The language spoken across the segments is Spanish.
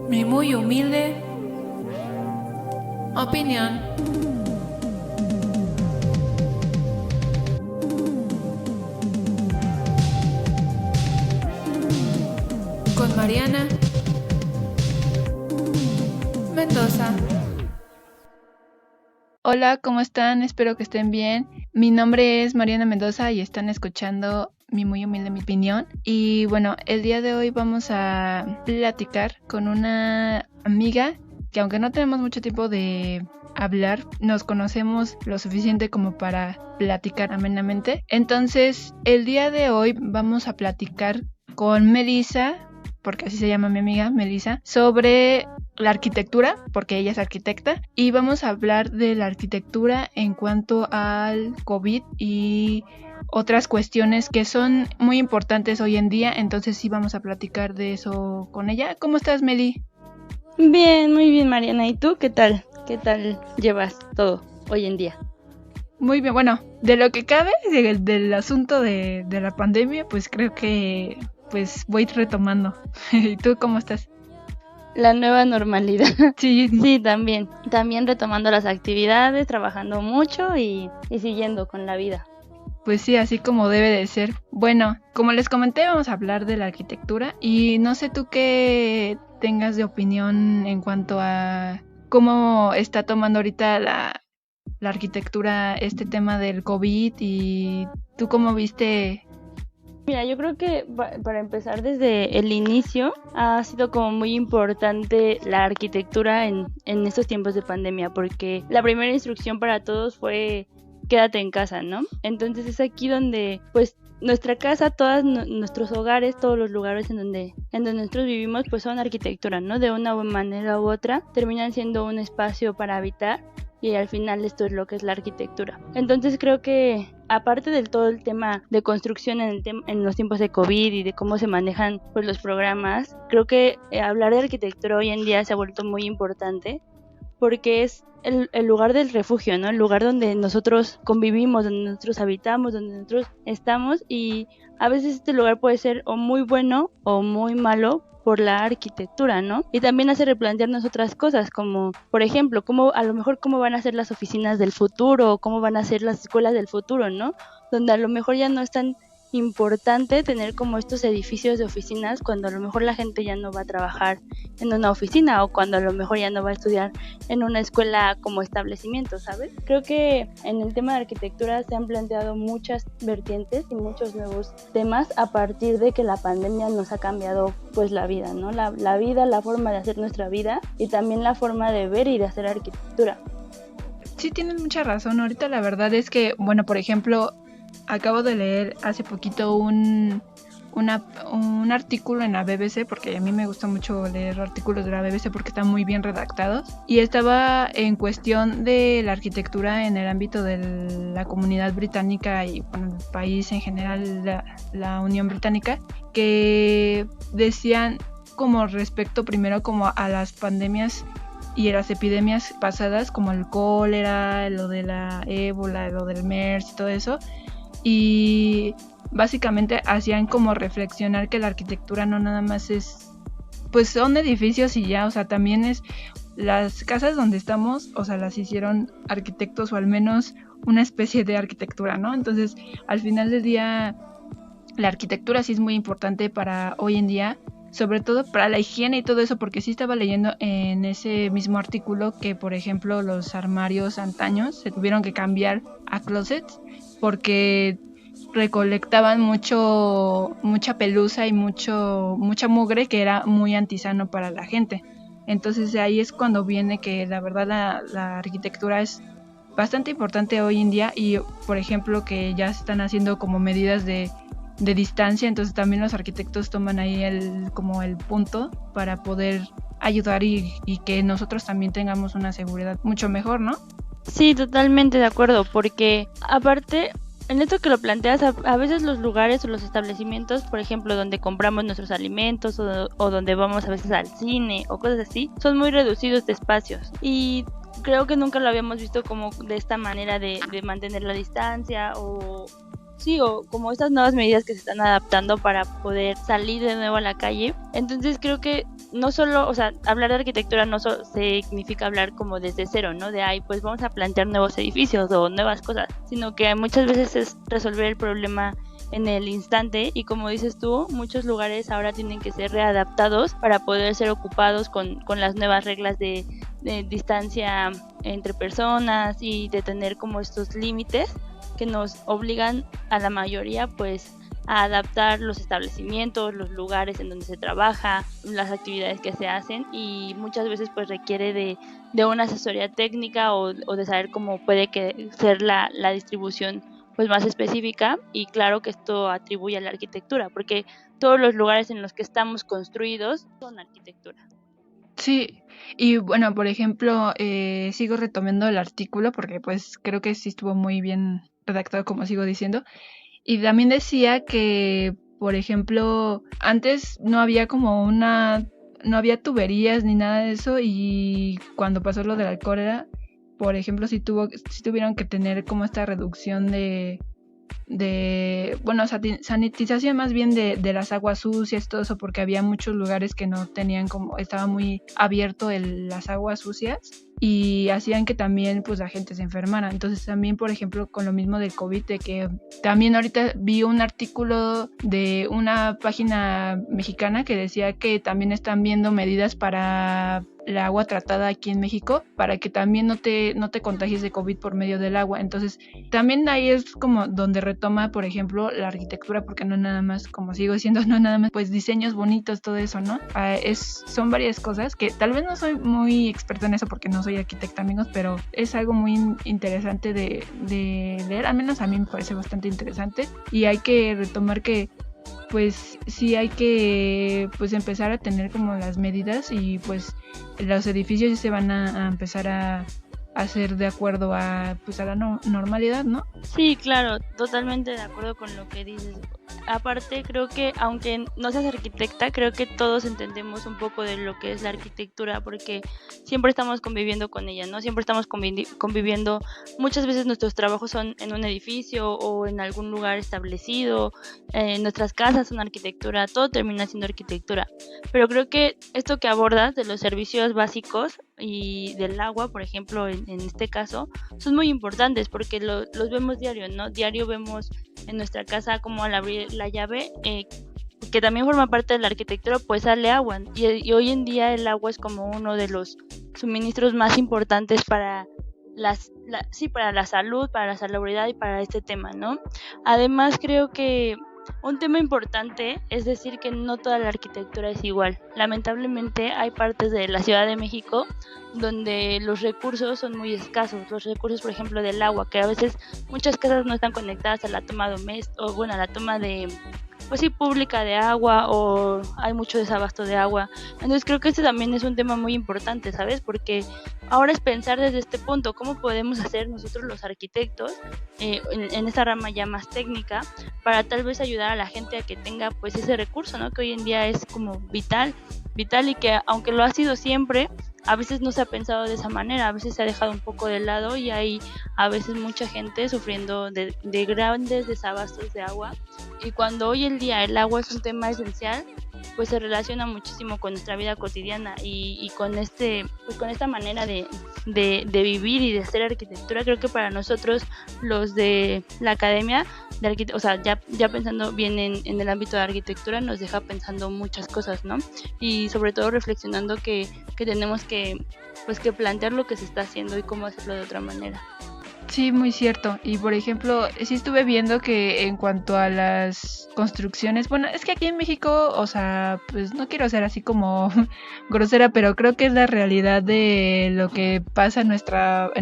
Mi muy humilde opinión. Con Mariana Mendoza. Hola, ¿cómo están? Espero que estén bien. Mi nombre es Mariana Mendoza y están escuchando mi muy humilde mi opinión. Y bueno, el día de hoy vamos a platicar con una amiga que, aunque no tenemos mucho tiempo de hablar, nos conocemos lo suficiente como para platicar amenamente. Entonces, el día de hoy vamos a platicar con Melissa, porque así se llama mi amiga Melissa, sobre la arquitectura, porque ella es arquitecta, y vamos a hablar de la arquitectura en cuanto al COVID y otras cuestiones que son muy importantes hoy en día. Entonces sí vamos a platicar de eso con ella. ¿Cómo estás, Meli? Bien, muy bien, Mariana. ¿Y tú qué tal? ¿Qué tal llevas todo hoy en día? Muy bien, bueno, de lo que cabe del asunto de la pandemia, pues creo que pues voy retomando. ¿Y tú cómo estás? La nueva normalidad. Sí, Sí, también. También retomando las actividades, trabajando mucho y siguiendo con la vida. pues sí, así como debe de ser. Bueno, como les comenté, vamos a hablar de la arquitectura y no sé tú qué tengas de opinión en cuanto a cómo está tomando ahorita la arquitectura este tema del COVID, y tú cómo viste. Mira, yo creo que para empezar desde el inicio ha sido como muy importante la arquitectura en estos tiempos de pandemia, porque la primera instrucción para todos fue quédate en casa, ¿no? Entonces es aquí donde pues nuestra casa, todos nuestros hogares, todos los lugares en donde nosotros vivimos pues son arquitectura, ¿no? De una manera u otra terminan siendo un espacio para habitar. Y al final esto es lo que es la arquitectura. Entonces creo que aparte del todo el tema de construcción en los tiempos de COVID y de cómo se manejan pues los programas, creo que hablar de arquitectura hoy en día se ha vuelto muy importante porque es el lugar del refugio, ¿no? El lugar donde nosotros convivimos, donde nosotros habitamos, donde nosotros estamos, y a veces este lugar puede ser o muy bueno o muy malo por la arquitectura, ¿no? Y también hace replantearnos otras cosas, como por ejemplo, a lo mejor cómo van a ser las oficinas del futuro, o cómo van a ser las escuelas del futuro, ¿no? Donde a lo mejor ya no es tan importante tener como estos edificios de oficinas cuando a lo mejor la gente ya no va a trabajar en una oficina, o cuando a lo mejor ya no va a estudiar en una escuela como establecimiento, ¿sabes? Creo que en el tema de arquitectura se han planteado muchas vertientes y muchos nuevos temas a partir de que la pandemia nos ha cambiado pues la vida, ¿no? La vida, la forma de hacer nuestra vida y también la forma de ver y de hacer arquitectura. Sí, tienes mucha razón. Ahorita la verdad es que, bueno, por ejemplo, acabo de leer hace poquito un artículo en la BBC, porque a mí me gusta mucho leer artículos de la BBC porque están muy bien redactados, y estaba en cuestión de la arquitectura en el ámbito de la comunidad británica y bueno, el país en general, la Unión Británica, que decían como respecto primero como a las pandemias y a las epidemias pasadas, como el cólera, lo de la ébola, lo del MERS y todo eso, y básicamente hacían como reflexionar que la arquitectura no nada más es, pues son edificios y ya, o sea, también es las casas donde estamos, o sea, las hicieron arquitectos, o al menos una especie de arquitectura, ¿no? Entonces, al final del día, la arquitectura sí es muy importante para hoy en día, sobre todo para la higiene y todo eso, porque sí estaba leyendo en ese mismo artículo que, por ejemplo, los armarios antaños se tuvieron que cambiar a closets porque recolectaban mucha pelusa y mucha mugre, que era muy antisano para la gente. Entonces ahí es cuando viene que la verdad la arquitectura es bastante importante hoy en día, y por ejemplo que ya se están haciendo como medidas de distancia, entonces también los arquitectos toman ahí como el punto para poder ayudar y que nosotros también tengamos una seguridad mucho mejor, ¿no? Sí, totalmente de acuerdo, porque aparte, en esto que lo planteas, a veces los lugares o los establecimientos, por ejemplo, donde compramos nuestros alimentos o donde vamos a veces al cine o cosas así, son muy reducidos de espacios. Y creo que nunca lo habíamos visto como de esta manera de mantener la distancia Sí, o como estas nuevas medidas que se están adaptando para poder salir de nuevo a la calle. Entonces creo que no solo, o sea, hablar de arquitectura no solo significa hablar como desde cero, ¿no? De ahí, pues vamos a plantear nuevos edificios o nuevas cosas, sino que muchas veces es resolver el problema en el instante, y como dices tú, muchos lugares ahora tienen que ser readaptados para poder ser ocupados con las nuevas reglas de distancia entre personas y de tener como estos límites que nos obligan a la mayoría pues a adaptar los establecimientos, los lugares en donde se trabaja, las actividades que se hacen, y muchas veces pues requiere de una asesoría técnica o de saber cómo puede ser la distribución pues más específica. Y claro que esto atribuye a la arquitectura, porque todos los lugares en los que estamos construidos son arquitectura. Sí, y bueno, por ejemplo, sigo retomando el artículo porque pues creo que sí estuvo muy bien redactado, como sigo diciendo, y también decía que, por ejemplo, antes no había no había tuberías ni nada de eso, y cuando pasó lo de la cólera, por ejemplo, sí tuvieron que tener como esta reducción bueno, sanitización más bien de las aguas sucias, todo eso, porque había muchos lugares que no tenían estaba muy abierto las aguas sucias, y hacían que también pues la gente se enfermara. Entonces también, por ejemplo, con lo mismo del COVID, de que también ahorita vi un artículo de una página mexicana que decía que también están viendo medidas para el agua tratada aquí en México, para que también no te contagies de COVID por medio del agua. Entonces también ahí es como donde retoma, por ejemplo, la arquitectura, porque no nada más, como sigo diciendo, no nada más pues diseños bonitos, todo eso, ¿no? Son varias cosas que tal vez no soy muy experta en eso porque no soy arquitecta, amigos, pero es algo muy interesante de leer. Al menos a mí me parece bastante interesante, y hay que retomar que pues sí hay que pues empezar a tener como las medidas, y pues los edificios ya se van a empezar a hacer de acuerdo a pues a la normalidad, ¿no? Sí, claro, totalmente de acuerdo con lo que dices. Aparte, creo que aunque no seas arquitecta, creo que todos entendemos un poco de lo que es la arquitectura, porque siempre estamos conviviendo con ella, ¿no? Siempre estamos conviviendo. Muchas veces nuestros trabajos son en un edificio o en algún lugar establecido, nuestras casas son arquitectura, todo termina siendo arquitectura. Pero creo que esto que abordas de los servicios básicos y del agua, por ejemplo, en este caso, son muy importantes porque los vemos diario, ¿no? Diario vemos en nuestra casa como al abrir la llave, que también forma parte de la arquitectura, pues sale agua, y hoy en día el agua es como uno de los suministros más importantes para para la salud, para la salubridad y para este tema, ¿no? Además, creo que un tema importante es decir que no toda la arquitectura es igual. Lamentablemente hay partes de la Ciudad de México donde los recursos son muy escasos. Los recursos, por ejemplo, del agua, que a veces muchas casas no están conectadas a la toma doméstica, o bueno, a la toma de pues sí, pública de agua, o hay mucho desabasto de agua. Entonces creo que este también es un tema muy importante, ¿sabes? Porque ahora es pensar desde este punto, ¿cómo podemos hacer nosotros los arquitectos en esta rama ya más técnica para tal vez ayudar a la gente a que tenga pues ese recurso, ¿no? Que hoy en día es como vital, y que aunque lo ha sido siempre, a veces no se ha pensado de esa manera, a veces se ha dejado un poco de lado, y hay a veces mucha gente sufriendo de grandes desabastos de agua. Y cuando hoy en día el agua es un tema esencial, pues se relaciona muchísimo con nuestra vida cotidiana, y con con esta manera de vivir y de hacer arquitectura. Creo que para nosotros los de la academia o sea, ya pensando bien en el ámbito de arquitectura, nos deja pensando muchas cosas, ¿no? Y sobre todo reflexionando que tenemos que plantear lo que se está haciendo y cómo hacerlo de otra manera. Sí, muy cierto. Y por ejemplo, sí estuve viendo que en cuanto a las construcciones, bueno, es que aquí en México, o sea, pues no quiero ser así como grosera, pero creo que es la realidad de lo que pasa en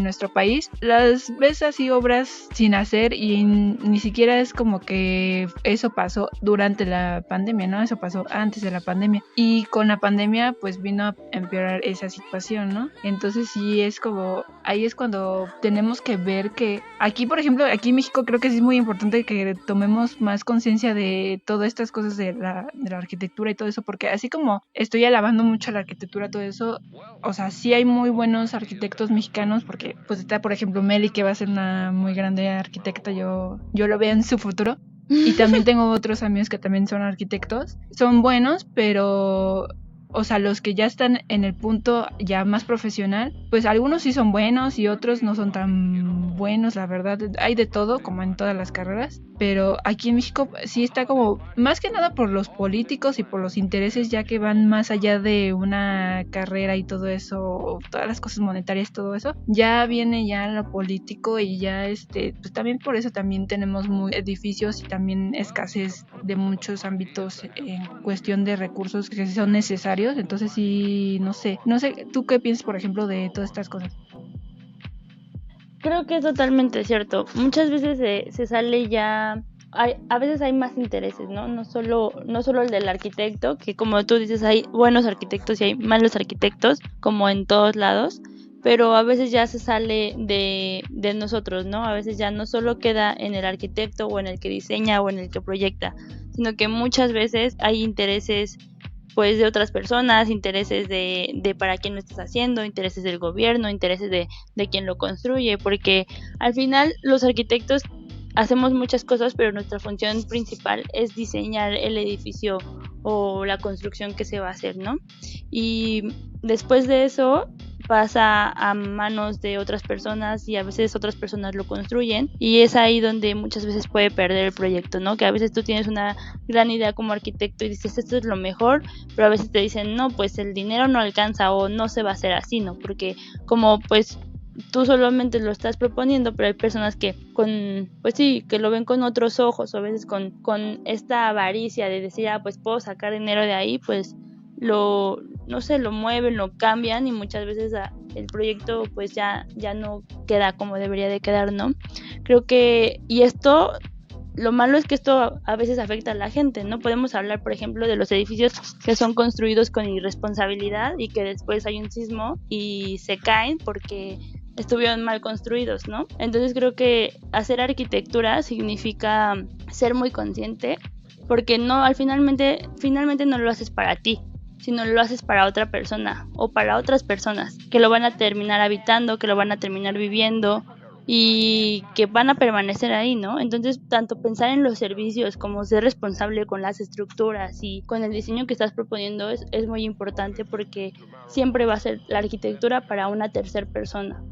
nuestro país. Las ves así obras sin hacer, y ni siquiera es como que eso pasó durante la pandemia, ¿no? Eso pasó antes de la pandemia. Y con la pandemia pues vino a empeorar esa situación, ¿no? Entonces sí es como ahí es cuando tenemos que ver que aquí, por ejemplo, aquí en México creo que sí es muy importante que tomemos más conciencia de todas estas cosas de la arquitectura y todo eso, porque así como estoy alabando mucho la arquitectura, todo eso, o sea, sí hay muy buenos arquitectos mexicanos, porque pues está, por ejemplo, Meli, que va a ser una muy grande arquitecta, yo lo veo en su futuro. Y también tengo otros amigos que también son arquitectos. Son buenos, pero, o sea, los que ya están en el punto ya más profesional, pues algunos sí son buenos y otros no son tan buenos, la verdad. Hay de todo, como en todas las carreras. Pero aquí en México sí está como, más que nada por los políticos y por los intereses ya que van más allá de una carrera y todo eso, o todas las cosas monetarias, todo eso. Ya viene ya lo político y ya pues también por eso también tenemos muy edificios y también escasez de muchos ámbitos en cuestión de recursos que son necesarios. Entonces sí, no sé, ¿tú qué piensas, por ejemplo, de todas estas cosas? Creo que es totalmente cierto. Muchas veces se sale ya, a veces hay más intereses, ¿no? No solo el del arquitecto, que como tú dices, hay buenos arquitectos y hay malos arquitectos, como en todos lados, pero a veces ya se sale de nosotros, ¿no? A veces ya no solo queda en el arquitecto o en el que diseña o en el que proyecta, sino que muchas veces hay intereses pues de otras personas, intereses de para quién lo estás haciendo, intereses del gobierno, intereses de quien lo construye, porque al final los arquitectos hacemos muchas cosas, pero nuestra función principal es diseñar el edificio o la construcción que se va a hacer, ¿no? Y después de eso pasa a manos de otras personas y a veces otras personas lo construyen y es ahí donde muchas veces puede perder el proyecto, ¿no? Que a veces tú tienes una gran idea como arquitecto y dices esto es lo mejor, pero a veces te dicen no, pues el dinero no alcanza o no se va a hacer así, ¿no? Porque como pues tú solamente lo estás proponiendo, pero hay personas que pues sí, que lo ven con otros ojos o a veces con esta avaricia de decir, pues puedo sacar dinero de ahí, pues no sé, lo mueven, lo cambian y muchas veces el proyecto pues ya no queda como debería de quedar, ¿no? Creo que, lo malo es que esto a veces afecta a la gente, ¿no? Podemos hablar, por ejemplo, de los edificios que son construidos con irresponsabilidad y que después hay un sismo y se caen porque estuvieron mal construidos, ¿no? Entonces creo que hacer arquitectura significa ser muy consciente porque finalmente no lo haces para ti, sino lo haces para otra persona o para otras personas que lo van a terminar habitando, que lo van a terminar viviendo y que van a permanecer ahí, ¿no? Entonces, tanto pensar en los servicios como ser responsable con las estructuras y con el diseño que estás proponiendo es muy importante porque siempre va a ser la arquitectura para una tercera persona.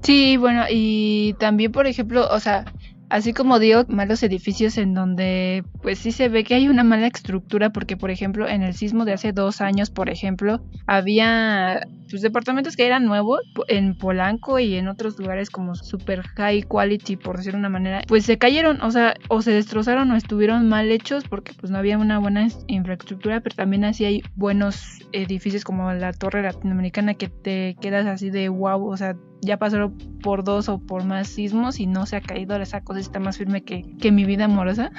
Sí, bueno, y también, por ejemplo, o sea, así como digo, malos edificios en donde pues sí se ve que hay una mala estructura, porque por ejemplo en el sismo de hace 2 años, por ejemplo, había pues departamentos que eran nuevos en Polanco y en otros lugares como super high quality, por decirlo de una manera, pues se cayeron, o sea, o se destrozaron o estuvieron mal hechos porque pues no había una buena infraestructura, pero también así hay buenos edificios como la Torre Latinoamericana que te quedas así de wow, o sea, ya pasaron por 2 o por más sismos y no se ha caído, esa cosa está más firme que mi vida amorosa.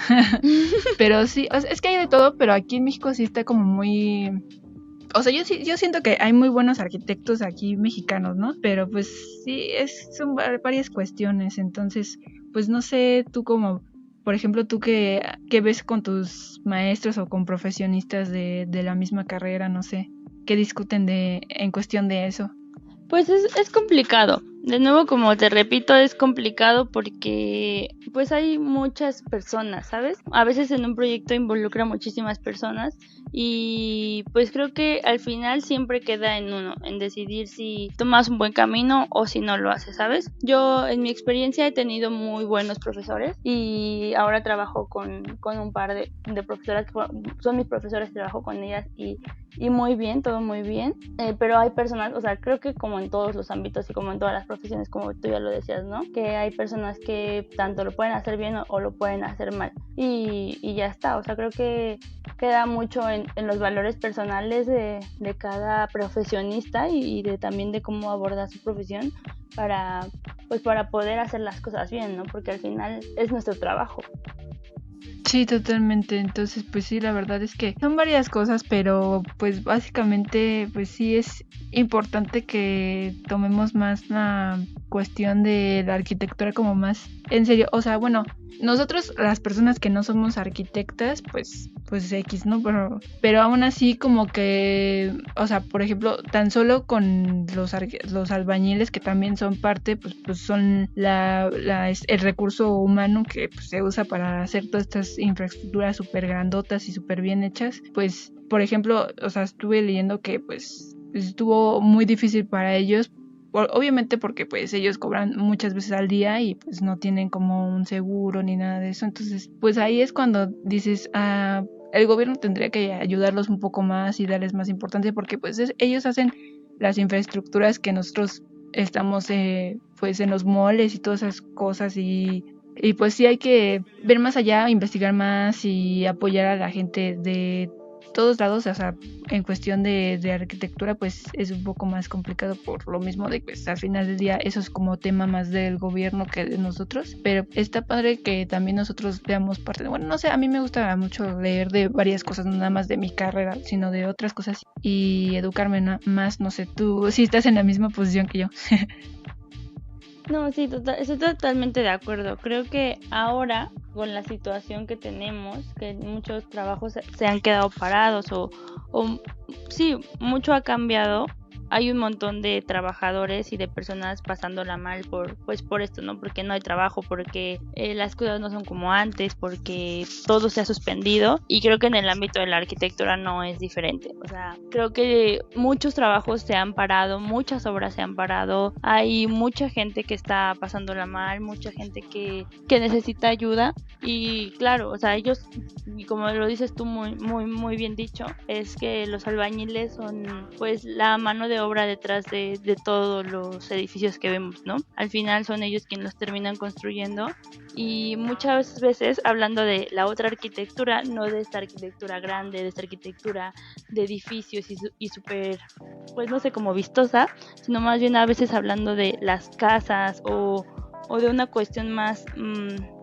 Pero sí, o sea, es que hay de todo, pero aquí en México sí está como muy... O sea, yo siento que hay muy buenos arquitectos aquí mexicanos, ¿no? Pero pues sí, son varias cuestiones, entonces, pues no sé, tú como, por ejemplo, tú que ves con tus maestros o con profesionistas de la misma carrera, no sé, ¿qué discuten en cuestión de eso? Pues es complicado. De nuevo, como te repito, es complicado porque pues hay muchas personas, ¿sabes? A veces en un proyecto involucra muchísimas personas y pues creo que al final siempre queda en uno, en decidir si tomas un buen camino o si no lo haces, ¿sabes? Yo en mi experiencia he tenido muy buenos profesores y ahora trabajo con un par de profesoras que son mis profesoras, trabajo con ellas y muy bien, todo muy bien, pero hay personas, o sea, creo que como en todos los ámbitos y como en todas las profesiones, como tú ya lo decías, ¿no? Que hay personas que tanto lo pueden hacer bien o lo pueden hacer mal y ya está, o sea, creo que queda mucho en los valores personales de cada profesionista y también de cómo aborda su profesión para poder hacer las cosas bien, ¿no? Porque al final es nuestro trabajo. Sí, totalmente. Entonces, pues sí, la verdad es que son varias cosas, pero pues básicamente, pues sí es importante que tomemos más la cuestión de la arquitectura como más en serio. O sea, bueno, nosotros las personas que no somos arquitectas, pues X, ¿no? Pero aún así como que, o sea, por ejemplo, tan solo con los albañiles que también son parte, pues son el recurso humano que pues, se usa para hacer todas estas infraestructuras súper grandotas y súper bien hechas, pues, por ejemplo, o sea, estuve leyendo que pues estuvo muy difícil para ellos. Obviamente porque pues ellos cobran muchas veces al día y pues no tienen como un seguro ni nada de eso. Entonces pues ahí es cuando dices, el gobierno tendría que ayudarlos un poco más y darles más importancia porque pues ellos hacen las infraestructuras que nosotros estamos pues en los moles y todas esas cosas y pues sí hay que ver más allá, investigar más y apoyar a la gente de todos lados, o sea, en cuestión de arquitectura, pues es un poco más complicado por lo mismo de que pues, al final del día eso es como tema más del gobierno que de nosotros, pero está padre que también nosotros veamos parte de, bueno, no sé, a mí me gusta mucho leer de varias cosas, no nada más de mi carrera, sino de otras cosas y educarme más, no sé, tú sí estás en la misma posición que yo. No, sí, estoy totalmente de acuerdo. Creo que ahora, con la situación que tenemos, que muchos trabajos se han quedado parados o sí, mucho ha cambiado. Hay un montón de trabajadores y de personas pasándola mal por esto, ¿no? Porque no hay trabajo, porque las cosas no son como antes, porque todo se ha suspendido. Y creo que en el ámbito de la arquitectura no es diferente. O sea, creo que muchos trabajos se han parado, muchas obras se han parado. Hay mucha gente que está pasándola mal, mucha gente que necesita ayuda. Y claro, o sea, ellos, y como lo dices tú muy, muy, muy bien dicho, es que los albañiles son pues la mano de obra detrás de todos los edificios que vemos, ¿no? Al final son ellos quienes los terminan construyendo y muchas veces hablando de la otra arquitectura, no de esta arquitectura grande, de esta arquitectura de edificios y súper, pues no sé, como vistosa, sino más bien a veces hablando de las casas o de una cuestión más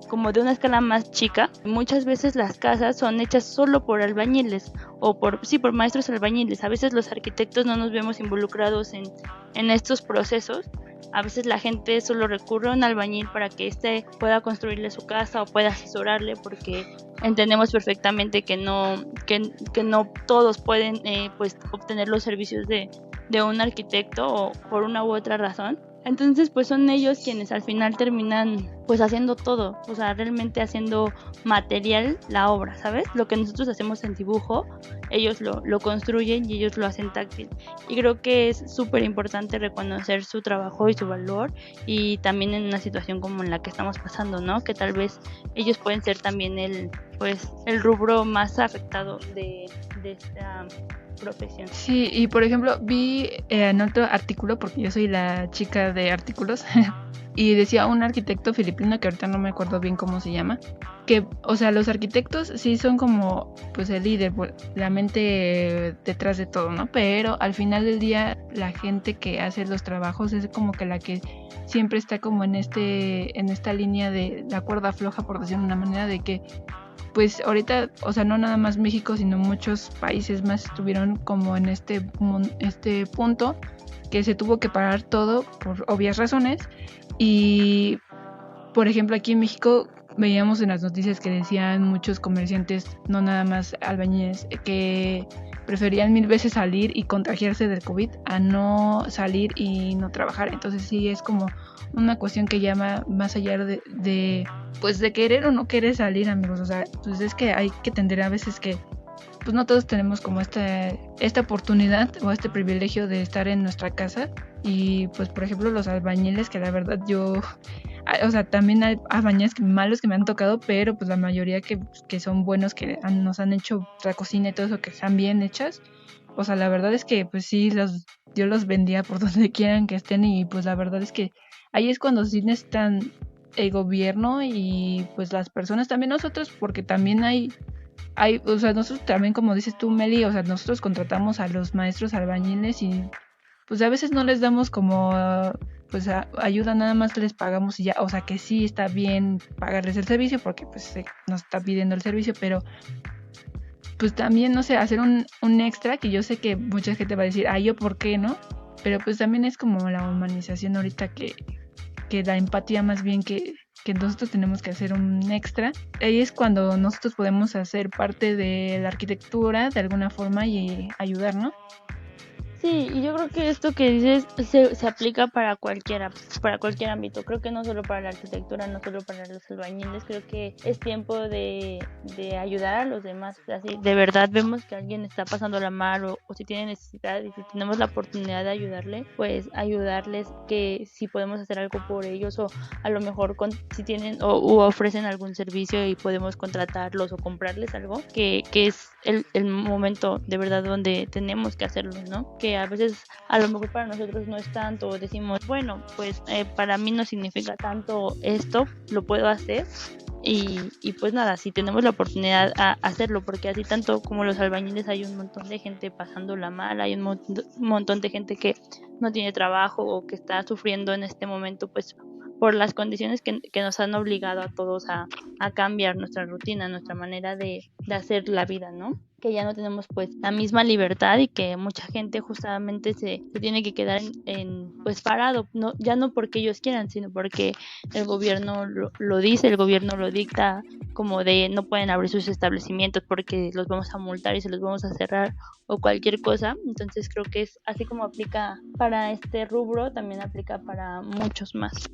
como de una escala más chica. Muchas veces las casas son hechas solo por albañiles o por maestros albañiles. A veces los arquitectos no nos vemos involucrados en estos procesos. A veces la gente solo recurre a un albañil para que éste pueda construirle su casa o pueda asesorarle, porque entendemos perfectamente que no todos pueden pues obtener los servicios de un arquitecto o por una u otra razón. Entonces pues son ellos quienes al final terminan pues haciendo todo, o sea, realmente haciendo material la obra, ¿sabes? Lo que nosotros hacemos en dibujo, ellos lo construyen y ellos lo hacen táctil. Y creo que es súper importante reconocer su trabajo y su valor, y también en una situación como en la que estamos pasando, ¿no? Que tal vez ellos pueden ser también el rubro más afectado de esta profesión. Sí, y por ejemplo, vi en otro artículo, porque yo soy la chica de artículos, y decía un arquitecto filipino, que ahorita no me acuerdo bien cómo se llama, que, o sea, los arquitectos sí son como, pues, el líder, la mente detrás de todo, ¿no? Pero al final del día, la gente que hace los trabajos es como que la que siempre está como en esta línea de la cuerda floja, por decirlo de una manera, de que pues ahorita, o sea, no nada más México, sino muchos países más estuvieron como en este punto que se tuvo que parar todo por obvias razones. Y, por ejemplo, aquí en México veíamos en las noticias que decían muchos comerciantes, no nada más albañiles, que preferían 1000 veces salir y contagiarse del COVID a no salir y no trabajar. Entonces sí es como una cuestión que llama más allá de pues de querer o no querer salir, amigos. O sea, pues es que hay que entender a veces que pues no todos tenemos como esta oportunidad o este privilegio de estar en nuestra casa. Y pues por ejemplo los albañiles, que la verdad yo, o sea, también hay albañiles malos que me han tocado, pero pues la mayoría que son buenos, que nos han hecho la cocina y todo eso, que están bien hechas. O sea, la verdad es que pues sí, yo los vendía por donde quieran que estén, y pues la verdad es que ahí es cuando sí necesitan el gobierno y pues las personas, también nosotros, porque también hay, o sea, nosotros también, como dices tú, Meli, o sea, nosotros contratamos a los maestros albañiles y pues a veces no les damos como pues ayuda, nada más les pagamos y ya, o sea que sí está bien pagarles el servicio porque pues nos está pidiendo el servicio, pero pues también, no sé, hacer un extra, que yo sé que mucha gente va a decir, yo por qué, ¿no? Pero pues también es como la humanización ahorita que la empatía más bien que nosotros tenemos que hacer un extra. Ahí es cuando nosotros podemos hacer parte de la arquitectura de alguna forma y ayudar, ¿no? Sí, y yo creo que esto que dices se aplica para cualquier ámbito. Creo que no solo para la arquitectura, no solo para los albañiles. Creo que es tiempo de ayudar a los demás. Así, de verdad vemos que alguien está pasándola mal o si tiene necesidad y si tenemos la oportunidad de ayudarle, pues ayudarles, que si podemos hacer algo por ellos o a lo mejor si tienen o ofrecen algún servicio y podemos contratarlos o comprarles algo, que es el momento de verdad donde tenemos que hacerlo, ¿no? Que a veces a lo mejor para nosotros no es tanto, o decimos, bueno, pues para mí no significa tanto esto, lo puedo hacer. Y pues nada, si tenemos la oportunidad a hacerlo, porque así tanto como los albañiles hay un montón de gente pasándola mal, hay un montón de gente que no tiene trabajo o que está sufriendo en este momento, pues por las condiciones que nos han obligado a todos a cambiar nuestra rutina, nuestra manera de hacer la vida, ¿no? Que ya no tenemos pues la misma libertad y que mucha gente justamente se tiene que quedar pues parado, no, ya no porque ellos quieran, sino porque el gobierno lo dice, el gobierno lo dicta, como de no pueden abrir sus establecimientos porque los vamos a multar y se los vamos a cerrar o cualquier cosa. Entonces creo que es así como aplica para este rubro, también aplica para muchos más.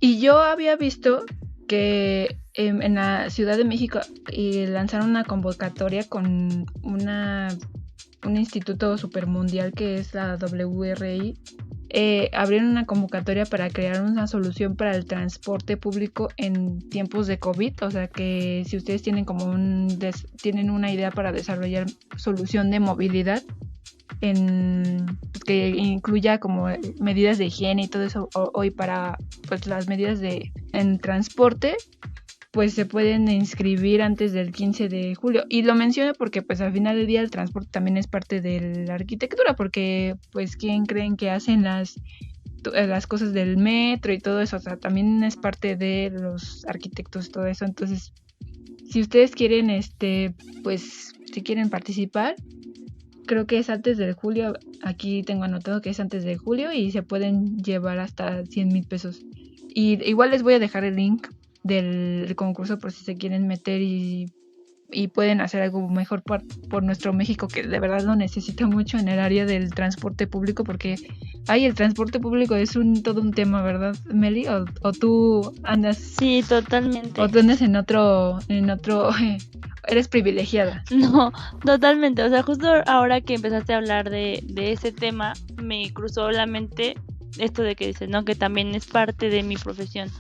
Y yo había visto que en la Ciudad de México lanzaron una convocatoria con un instituto supermundial que es la WRI. Abrieron una convocatoria para crear una solución para el transporte público en tiempos de COVID. O sea que si ustedes tienen como tienen una idea para desarrollar solución de movilidad que incluya como medidas de higiene y todo eso, hoy para pues las medidas en transporte, pues se pueden inscribir antes del 15 de julio. Y lo menciono porque pues al final del día el transporte también es parte de la arquitectura, porque pues quién creen que hacen las cosas del metro y todo eso, o sea, también es parte de los arquitectos todo eso. Entonces, si ustedes quieren pues si quieren participar, creo que es antes de julio. Aquí tengo anotado que es antes de julio y se pueden llevar hasta 100,000 pesos. Y igual les voy a dejar el link del concurso por si se quieren meter y pueden hacer algo mejor por nuestro México, que de verdad lo necesita mucho en el área del transporte público, porque el transporte público es todo un tema, ¿verdad, Meli? ¿O tú andas? Sí, totalmente. ¿O tú andas en otro eres privilegiada? No, totalmente. O sea, justo ahora que empezaste a hablar de ese tema, me cruzó la mente esto de que dices, ¿no? Que también es parte de mi profesión.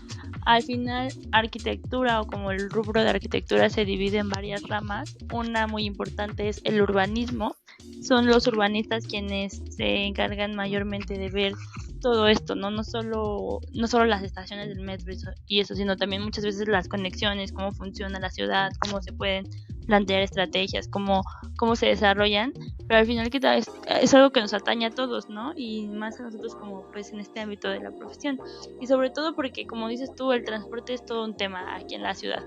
Al final, arquitectura, o como el rubro de arquitectura, se divide en varias ramas. Una muy importante es el urbanismo. Son los urbanistas quienes se encargan mayormente de ver todo esto, ¿no? No solo las estaciones del metro y eso, sino también muchas veces las conexiones, cómo funciona la ciudad, cómo se pueden plantear estrategias, cómo se desarrollan, pero al final es algo que nos atañe a todos, ¿no? Y más a nosotros como pues en este ámbito de la profesión. Y sobre todo porque, como dices tú, el transporte es todo un tema aquí en la ciudad.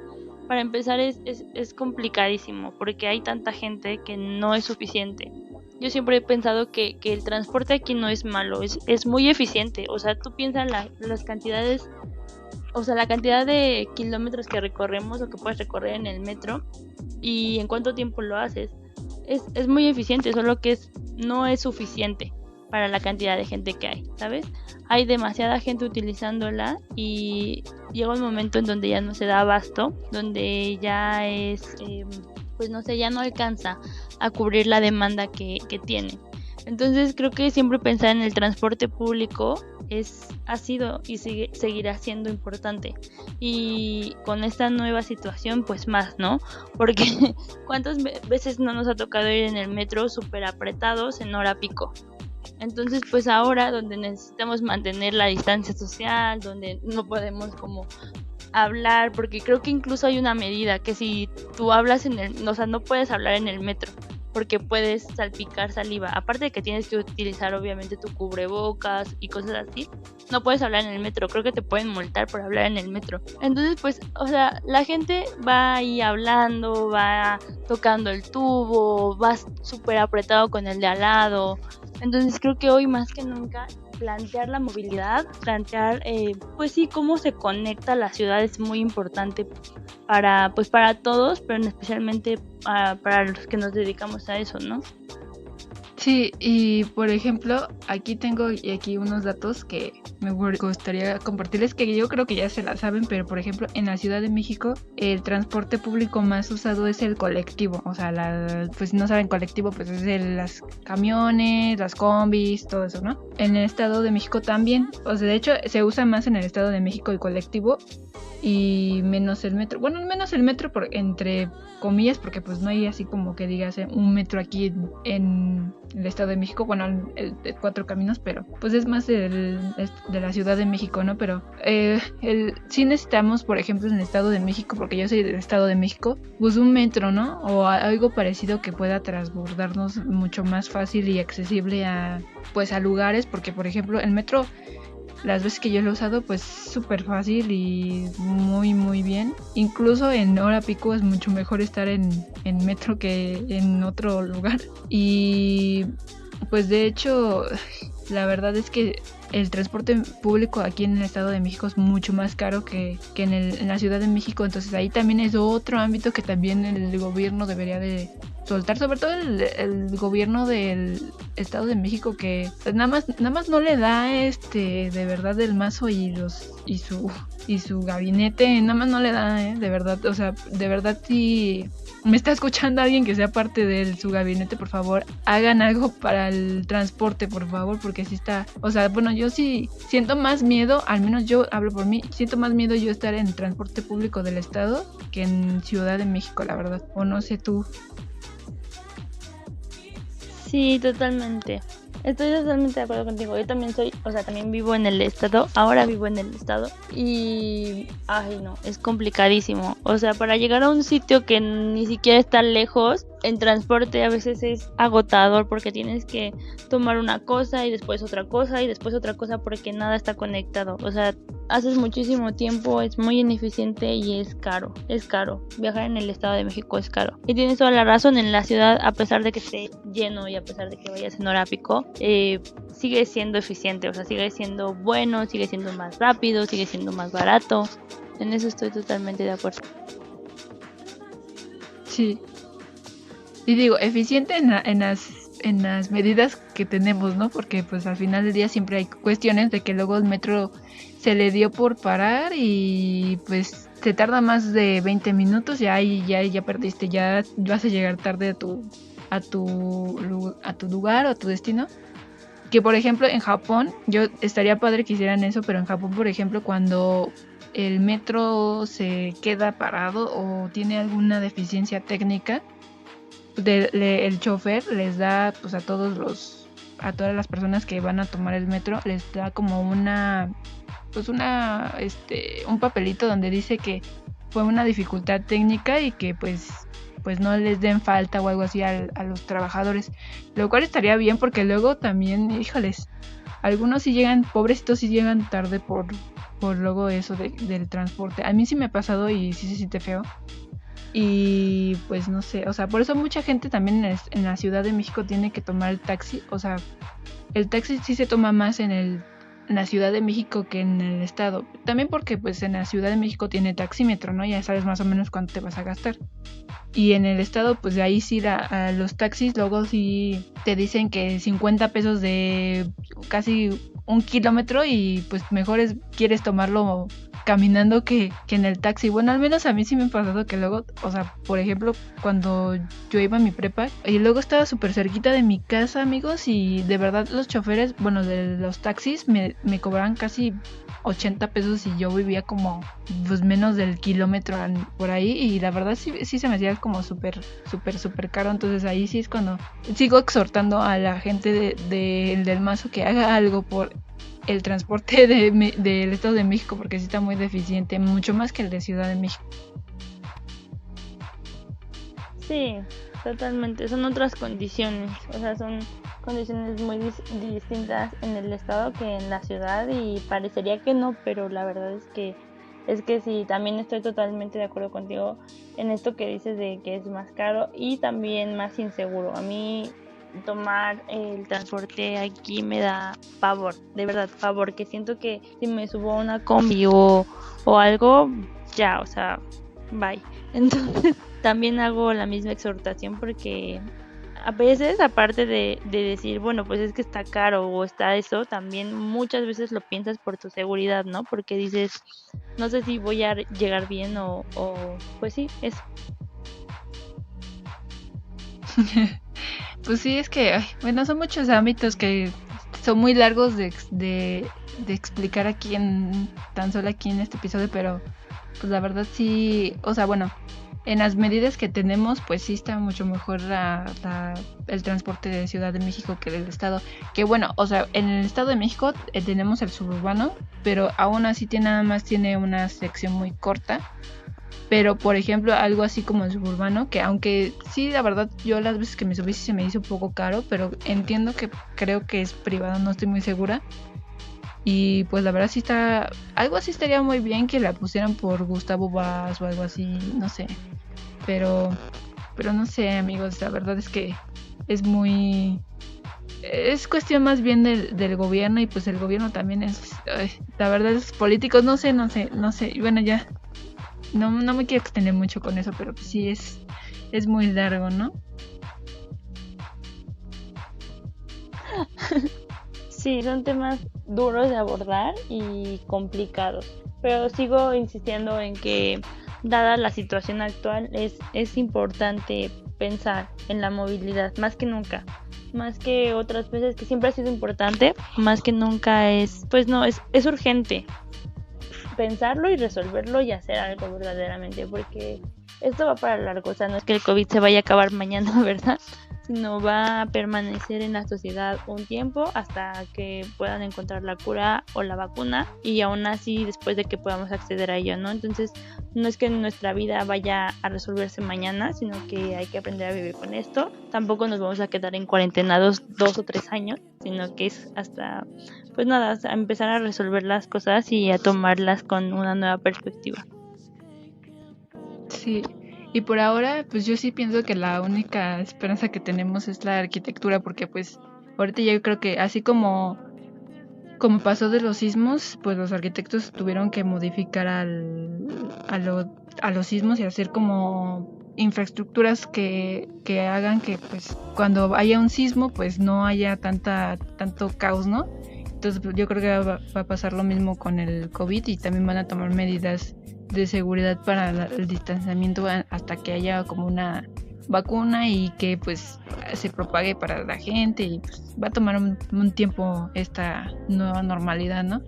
Para empezar es complicadísimo porque hay tanta gente que no es suficiente. Yo siempre he pensado que el transporte aquí no es malo, es muy eficiente. O sea, tú piensas las cantidades, o sea, la cantidad de kilómetros que recorremos o que puedes recorrer en el metro y en cuánto tiempo lo haces. Es muy eficiente, solo que no es suficiente para la cantidad de gente que hay, ¿sabes? Hay demasiada gente utilizándola y llega un momento en donde ya no se da abasto, donde ya pues no sé, ya no alcanza a cubrir la demanda que tiene. Entonces creo que siempre pensar en el transporte público ha sido y seguirá siendo importante. Y con esta nueva situación, pues más, ¿no? Porque ¿cuántas veces no nos ha tocado ir en el metro súper apretados en hora pico? Entonces, pues ahora donde necesitamos mantener la distancia social, donde no podemos como hablar, porque creo que incluso hay una medida que si tú hablas o sea, no puedes hablar en el metro. porque puedes salpicar saliva. Aparte de que tienes que utilizar obviamente tu cubrebocas y cosas así, no puedes hablar en el metro. Creo que te pueden multar por hablar en el metro. Entonces, pues, o sea, la gente va ahí hablando, va tocando el tubo, va súper apretado con el de al lado. Entonces creo que hoy más que nunca plantear la movilidad, plantear pues sí, cómo se conecta la ciudad es muy importante para todos, pero especialmente para los que nos dedicamos a eso, ¿no? Sí, y por ejemplo, aquí tengo unos datos que me gustaría compartirles, que yo creo que ya se la saben, pero por ejemplo, en la Ciudad de México, el transporte público más usado es el colectivo. O sea, pues si no saben colectivo, pues es las camiones, las combis, todo eso, ¿no? En el Estado de México también. O sea, de hecho, se usa más en el Estado de México el colectivo y menos el metro. Bueno, menos el metro entre comillas, porque pues no hay así como que digas un metro aquí en el Estado de México, bueno, el de 4 caminos, pero pues es más de la Ciudad de México, ¿no? Pero sí necesitamos, por ejemplo, en el Estado de México, porque yo soy del Estado de México, pues un metro, ¿no? O algo parecido que pueda transbordarnos mucho más fácil y accesible a lugares, porque por ejemplo el metro, las veces que yo lo he usado, pues súper fácil y muy muy bien. Incluso en hora pico es mucho mejor estar en metro que en otro lugar. Y pues de hecho, la verdad es que el transporte público aquí en el Estado de México es mucho más caro que en la Ciudad de México. Entonces ahí también es otro ámbito que también el gobierno debería de soltar, sobre todo el gobierno del Estado de México, que pues nada más no le da de verdad el Mazo y su gabinete, nada más no le da, de verdad. O sea, de verdad, si me está escuchando alguien que sea parte de su gabinete, por favor, hagan algo para el transporte, por favor, porque sí está, o sea, bueno, yo sí siento más miedo, al menos yo hablo por mí, siento más miedo yo estar en transporte público del Estado que en Ciudad de México, la verdad. O no sé tú. Sí, totalmente. Estoy totalmente de acuerdo contigo. Yo también también vivo en el estado. Ahora vivo en el estado. Y, ay no, es complicadísimo. O sea, para llegar a un sitio que ni siquiera está lejos, en transporte a veces es agotador porque tienes que tomar una cosa y después otra cosa y después otra cosa porque nada está conectado. O sea, haces muchísimo tiempo, es muy ineficiente y es caro. Es caro. Viajar en el Estado de México es caro. Y tienes toda la razón, en la ciudad, a pesar de que esté lleno y a pesar de que vayas en hora pico, sigue siendo eficiente. O sea, sigue siendo bueno, sigue siendo más rápido, sigue siendo más barato. En eso estoy totalmente de acuerdo. Sí. Y digo, eficiente en las medidas que tenemos, ¿no? Porque pues al final del día siempre hay cuestiones de que luego el metro se le dio por parar y pues te tarda más de 20 minutos y ya perdiste, ya vas a llegar tarde a tu lugar o a tu destino. Que por ejemplo en Japón, yo estaría padre que hicieran eso, pero en Japón, por ejemplo, cuando el metro se queda parado o tiene alguna deficiencia técnica, el chofer les da pues a todas las personas que van a tomar el metro, les da como un papelito donde dice que fue una dificultad técnica y que pues no les den falta o algo así a los trabajadores, lo cual estaría bien porque luego también, híjoles, algunos sí llegan, pobrecitos, sí llegan tarde por luego eso del transporte. A mí sí me ha pasado y sí se siente feo. Y pues no sé, o sea, por eso mucha gente también en la Ciudad de México tiene que tomar el taxi. O sea, el taxi sí se toma más en la Ciudad de México que en el estado. También porque pues en la Ciudad de México tiene taxímetro, ¿no? Ya sabes más o menos cuánto te vas a gastar. Y en el estado, pues de ahí sí a los taxis luego sí te dicen que 50 pesos de casi 1 kilómetro y pues mejor quieres tomarlo caminando que en el taxi. Bueno, al menos a mí sí me ha pasado que luego, o sea, por ejemplo, cuando yo iba a mi prepa y luego estaba súper cerquita de mi casa, amigos, y de verdad los choferes, bueno, de los taxis me cobraban casi 80 pesos y yo vivía como pues menos del kilómetro por ahí, y la verdad sí se me hacía como súper caro. Entonces ahí sí es cuando sigo exhortando a la gente del Mazo que haga algo por el transporte del Estado de México, porque sí está muy deficiente, mucho más que el de Ciudad de México. Sí, totalmente. Son otras condiciones. O sea, son condiciones muy distintas en el estado que en la ciudad y parecería que no, pero la verdad es que sí, también estoy totalmente de acuerdo contigo en esto que dices de que es más caro y también más inseguro. A mí tomar el transporte aquí me da pavor, de verdad, pavor, que siento que si me subo a una combi o algo, ya, o sea, bye. Entonces, también hago la misma exhortación porque a veces, aparte de decir, bueno, pues es que está caro o está eso, también muchas veces lo piensas por tu seguridad, ¿no? Porque dices, no sé si voy a llegar bien o pues sí, eso. Pues sí, es que, ay, bueno, son muchos ámbitos que son muy largos de explicar aquí tan solo aquí en este episodio, pero pues la verdad sí, o sea, bueno, en las medidas que tenemos, pues sí está mucho mejor el transporte de Ciudad de México que del estado. Que bueno, o sea, en el estado de México tenemos el suburbano, pero aún así nada más tiene una sección muy corta. Pero por ejemplo, algo así como el suburbano, que aunque sí, la verdad, yo las veces que me subí sí se me hizo un poco caro, pero entiendo que creo que es privado, no estoy muy segura. Y pues la verdad sí está, algo así estaría muy bien que la pusieran por Gustavo Vaz o algo así, no sé. Pero no sé, amigos, la verdad es que es muy... Es cuestión más bien del gobierno y pues el gobierno también es... la verdad es políticos, no sé. Bueno, ya no me quiero extender mucho con eso, pero pues sí es muy largo, ¿no? Sí, son temas duros de abordar y complicados, pero sigo insistiendo en que, dada la situación actual, es importante pensar en la movilidad, más que nunca, más que otras veces que siempre ha sido importante, más que nunca pues no, es urgente pensarlo y resolverlo y hacer algo verdaderamente, porque esto va para largo, o sea, no es que el COVID se vaya a acabar mañana, ¿verdad? Sino va a permanecer en la sociedad un tiempo hasta que puedan encontrar la cura o la vacuna y aún así después de que podamos acceder a ello, ¿no? Entonces, no es que nuestra vida vaya a resolverse mañana, sino que hay que aprender a vivir con esto. Tampoco nos vamos a quedar en cuarentenados 2 o 3 años, sino que es hasta, pues nada, a empezar a resolver las cosas y a tomarlas con una nueva perspectiva. Sí, y por ahora, pues yo sí pienso que la única esperanza que tenemos es la arquitectura, porque pues ahorita yo creo que así como pasó de los sismos, pues los arquitectos tuvieron que modificar a los sismos y hacer como infraestructuras que hagan que pues cuando haya un sismo pues no haya tanto caos, ¿no? Entonces pues, yo creo que va a pasar lo mismo con el COVID y también van a tomar medidas de seguridad para el distanciamiento hasta que haya como una vacuna y que pues se propague para la gente y pues, va a tomar un tiempo esta nueva normalidad, ¿no?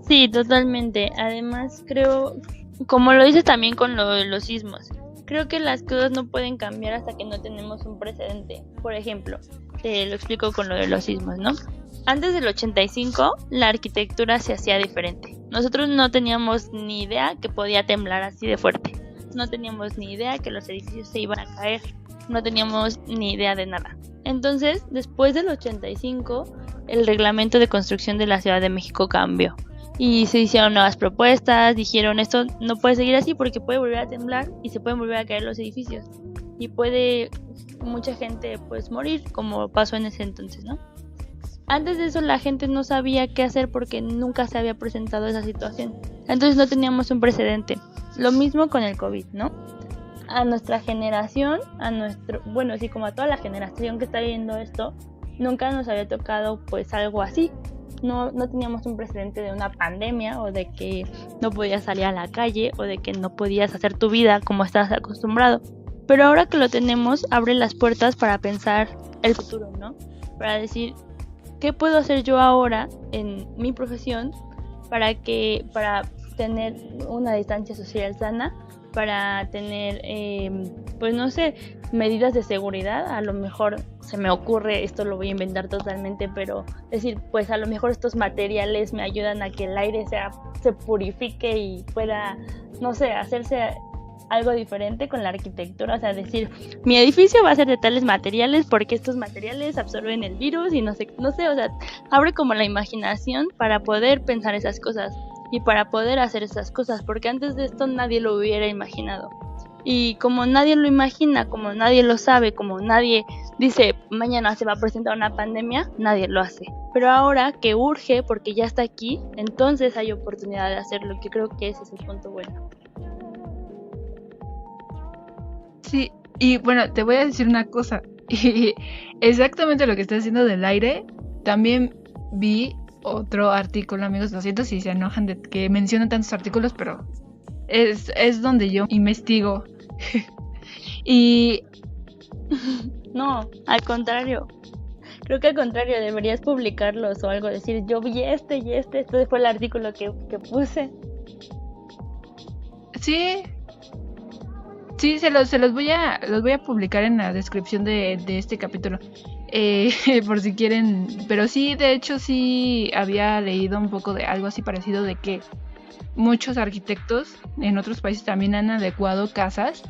Sí, totalmente. Además, creo, como lo dices también con lo de los sismos, creo que las cosas no pueden cambiar hasta que no tenemos un precedente. Por ejemplo, te lo explico con lo de los sismos, ¿no? Antes del 85, la arquitectura se hacía diferente. Nosotros no teníamos ni idea que podía temblar así de fuerte. No teníamos ni idea que los edificios se iban a caer. No teníamos ni idea de nada. Entonces, después del 85, el reglamento de construcción de la Ciudad de México cambió. Y se hicieron nuevas propuestas, dijeron esto no puede seguir así porque puede volver a temblar y se pueden volver a caer los edificios. Y puede mucha gente pues morir, como pasó en ese entonces, ¿no? Antes de eso la gente no sabía qué hacer porque nunca se había presentado esa situación. Entonces no teníamos un precedente. Lo mismo con el COVID, ¿no? A nuestra generación, bueno, sí, como a toda la generación que está viendo esto, nunca nos había tocado pues algo así. No teníamos un precedente de una pandemia o de que no podías salir a la calle o de que no podías hacer tu vida como estabas acostumbrado. Pero ahora que lo tenemos, abre las puertas para pensar el futuro, ¿no? Para decir, ¿qué puedo hacer yo ahora en mi profesión para tener una distancia social sana, para tener, pues no sé, medidas de seguridad? A lo mejor se me ocurre, esto lo voy a inventar totalmente, pero decir, pues a lo mejor estos materiales me ayudan a que el aire se purifique y pueda, no sé, hacerse algo diferente con la arquitectura, o sea, decir, mi edificio va a ser de tales materiales porque estos materiales absorben el virus y no sé, o sea, abre como la imaginación para poder pensar esas cosas y para poder hacer esas cosas, porque antes de esto nadie lo hubiera imaginado. Y como nadie lo imagina, como nadie lo sabe, como nadie dice mañana se va a presentar una pandemia, nadie lo hace. Pero ahora que urge porque ya está aquí, entonces hay oportunidad de hacerlo, que creo que ese es el punto bueno. Sí, y bueno, te voy a decir una cosa. Y exactamente lo que estás haciendo del aire, también vi otro artículo, amigos, lo siento si se enojan de que menciono tantos artículos, pero es donde yo investigo. Y No, al contrario. Creo que al contrario, deberías publicarlos o algo, decir, yo vi este fue el artículo que puse. sí, los voy a publicar en la descripción de este capítulo. Por si quieren. Pero sí, de hecho sí había leído un poco de algo así parecido, de que muchos arquitectos en otros países también han adecuado casas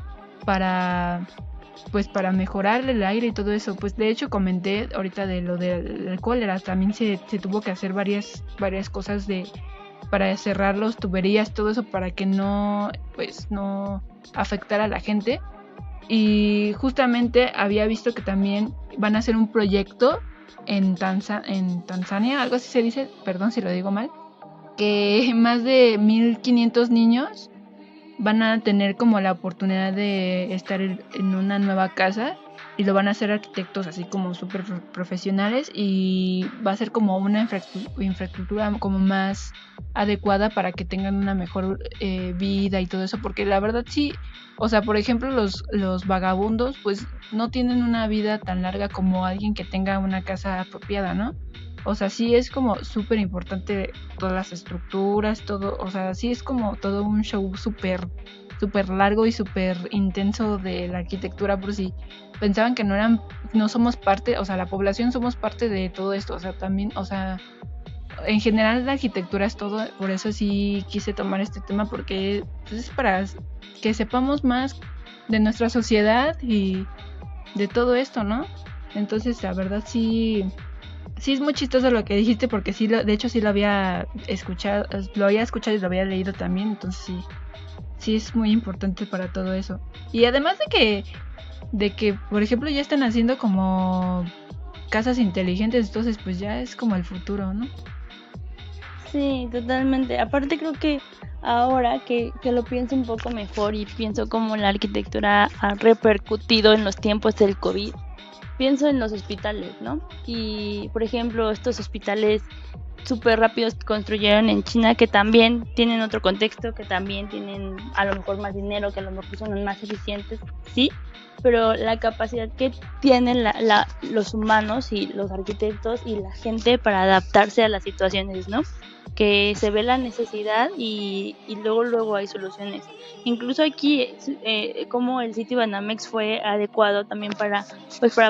para mejorar el aire y todo eso. Pues de hecho comenté ahorita de lo del cólera, también se tuvo que hacer varias cosas para cerrar las tuberías, todo eso, para que no afectara a la gente. Y justamente había visto que también van a hacer un proyecto en Tanzania, algo así se dice, perdón si lo digo mal, que más de 1500 niños van a tener como la oportunidad de estar en una nueva casa, y lo van a hacer arquitectos así como súper profesionales, y va a ser como una infraestructura como más adecuada para que tengan una mejor vida y todo eso, porque la verdad sí, o sea, por ejemplo los vagabundos pues no tienen una vida tan larga como alguien que tenga una casa apropiada, ¿no? O sea, sí es como súper importante todas las estructuras, todo, o sea, sí es como todo un show súper largo y súper intenso de la arquitectura, por si pensaban que no somos parte, o sea, la población somos parte de todo esto, o sea, también, o sea, en general la arquitectura es todo, por eso sí quise tomar este tema, porque pues, es para que sepamos más de nuestra sociedad y de todo esto, ¿no? Entonces, la verdad sí es muy chistoso lo que dijiste, porque sí, de hecho sí lo había escuchado y lo había leído también, entonces sí es muy importante para todo eso. Y además de que por ejemplo ya están haciendo como casas inteligentes, entonces pues ya es como el futuro, ¿no? Sí, totalmente. Aparte creo que ahora que lo pienso un poco mejor y pienso cómo la arquitectura ha repercutido en los tiempos del COVID, pienso en los hospitales, ¿no? Y, por ejemplo, estos hospitales súper rápidos que construyeron en China, que también tienen otro contexto, que también tienen a lo mejor más dinero, que a lo mejor son más eficientes, sí, pero la capacidad que tienen los humanos y los arquitectos y la gente para adaptarse a las situaciones, ¿no? Que se ve la necesidad y luego hay soluciones. Incluso aquí como el sitio Banamex fue adecuado también para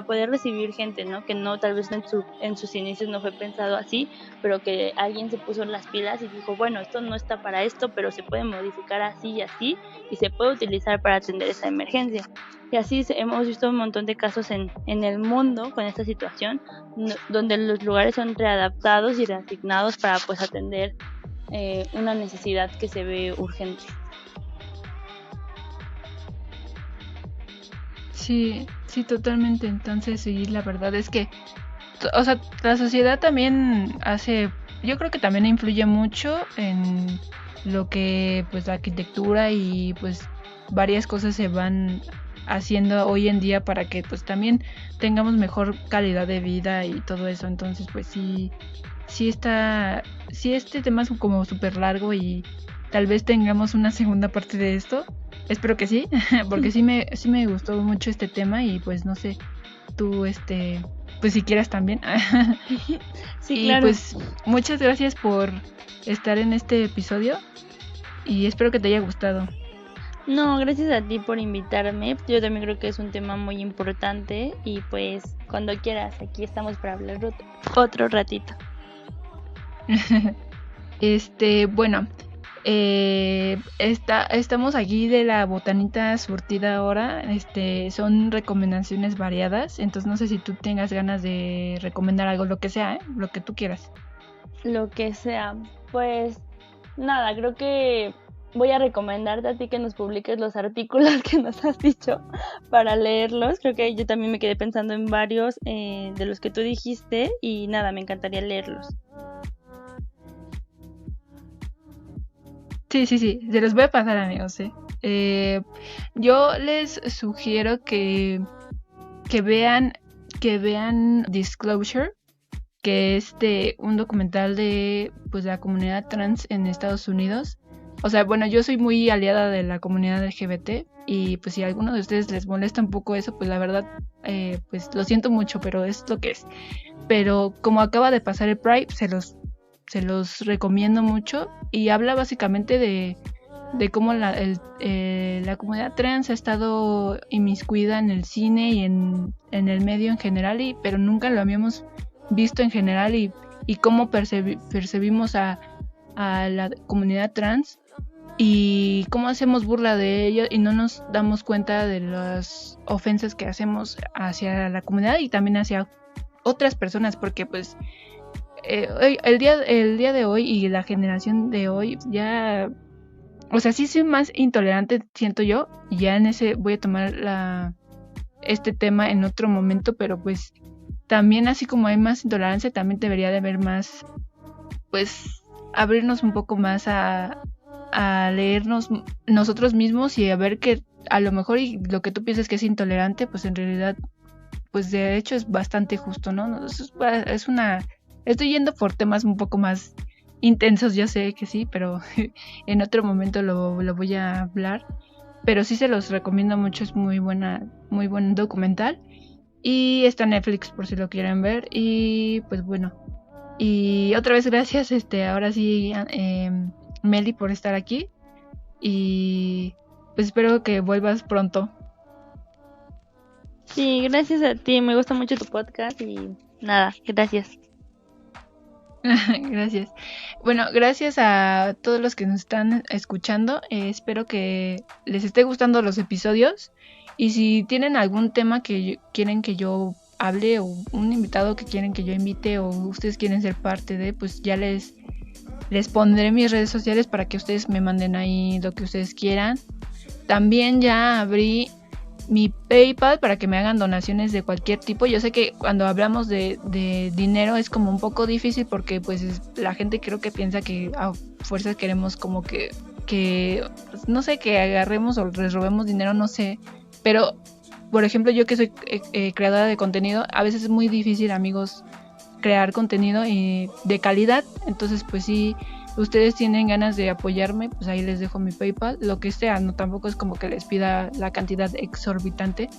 poder recibir gente, ¿no? Que no, tal vez en sus inicios no fue pensado así, pero que alguien se puso las pilas y dijo, bueno, esto no está para esto, pero se puede modificar así y así, y se puede utilizar para atender esa emergencia. Y así hemos visto un montón de casos en el mundo con esta situación, donde los lugares son readaptados y reasignados para pues atender una necesidad que se ve urgente. Sí, totalmente. Entonces, sí, la verdad es que, o sea, la sociedad también yo creo que también influye mucho en lo que, pues, la arquitectura y, pues, varias cosas se van haciendo hoy en día para que, pues, también tengamos mejor calidad de vida y todo eso. Entonces, pues, sí este tema es como súper largo, y tal vez tengamos una segunda parte de esto. Espero que sí, porque sí me gustó mucho este tema, y pues no sé, tú pues si quieras también. Sí, y claro. Pues muchas gracias por estar en este episodio, y espero que te haya gustado. No, gracias a ti por invitarme. Yo también creo que es un tema muy importante y pues cuando quieras, aquí estamos para hablar otro ratito. Bueno, Estamos aquí de la botanita surtida ahora. Son recomendaciones variadas. Entonces no sé si tú tengas ganas de recomendar algo, lo que sea, lo que tú quieras. Lo que sea. Pues nada, creo que voy a recomendarte a ti que nos publiques los artículos que nos has dicho para leerlos. Creo que yo también me quedé pensando en varios de los que tú dijiste y nada, me encantaría leerlos. Sí, se los voy a pasar, amigos. Yo les sugiero que vean Disclosure, que es un documental de pues la comunidad trans en Estados Unidos. O sea, bueno, yo soy muy aliada de la comunidad LGBT y pues si a alguno de ustedes les molesta un poco eso, pues la verdad, pues lo siento mucho, pero es lo que es. Pero como acaba de pasar el Pride, se los recomiendo mucho y habla básicamente de cómo la comunidad trans ha estado inmiscuida en el cine y en el medio en general, pero nunca lo habíamos visto en general y cómo percibimos a la comunidad trans y cómo hacemos burla de ello y no nos damos cuenta de las ofensas que hacemos hacia la comunidad y también hacia otras personas, porque pues el día de hoy y la generación de hoy ya, o sea, sí soy más intolerante, siento yo, y ya en ese voy a tomar este tema en otro momento, pero pues también así como hay más intolerancia, también debería de haber más, pues abrirnos un poco más a leernos nosotros mismos y a ver que a lo mejor y lo que tú piensas que es intolerante, pues en realidad, pues de hecho es bastante justo, ¿no? Es una... Estoy yendo por temas un poco más intensos, yo sé que sí, pero en otro momento lo voy a hablar. Pero sí se los recomiendo mucho, es muy buen documental. Y está en Netflix por si lo quieren ver. Y pues bueno. Y otra vez gracias, ahora sí, Meli, por estar aquí. Y pues espero que vuelvas pronto. Sí, gracias a ti, me gusta mucho tu podcast y nada, gracias. Gracias. Bueno, gracias a todos los que nos están escuchando. Espero que les esté gustando los episodios. Y si tienen algún tema que quieren que yo hable o un invitado que quieren que yo invite o ustedes quieren ser parte de, pues ya les pondré mis redes sociales para que ustedes me manden ahí lo que ustedes quieran. También ya abrí mi PayPal para que me hagan donaciones de cualquier tipo. Yo sé que cuando hablamos de dinero es como un poco difícil porque pues la gente creo que piensa que a fuerzas queremos como que no sé, que agarremos o les robemos dinero, no sé. Pero, por ejemplo, yo que soy creadora de contenido, a veces es muy difícil, amigos, crear contenido de calidad. Entonces, pues sí, ustedes tienen ganas de apoyarme, pues ahí les dejo mi PayPal, lo que sea, no tampoco es como que les pida la cantidad exorbitante,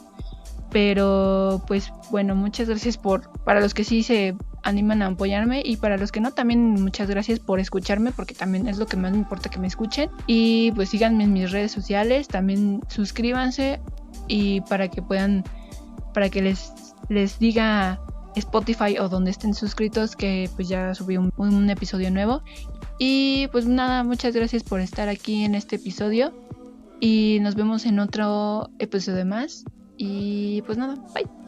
pero pues bueno, muchas gracias para los que sí se animan a apoyarme y para los que no, también muchas gracias por escucharme, porque también es lo que más me importa que me escuchen. Y pues síganme en mis redes sociales, también suscríbanse y para que les diga Spotify o donde estén suscritos que pues ya subí un episodio nuevo. Y pues nada, muchas gracias por estar aquí en este episodio y nos vemos en otro episodio más y pues nada, bye.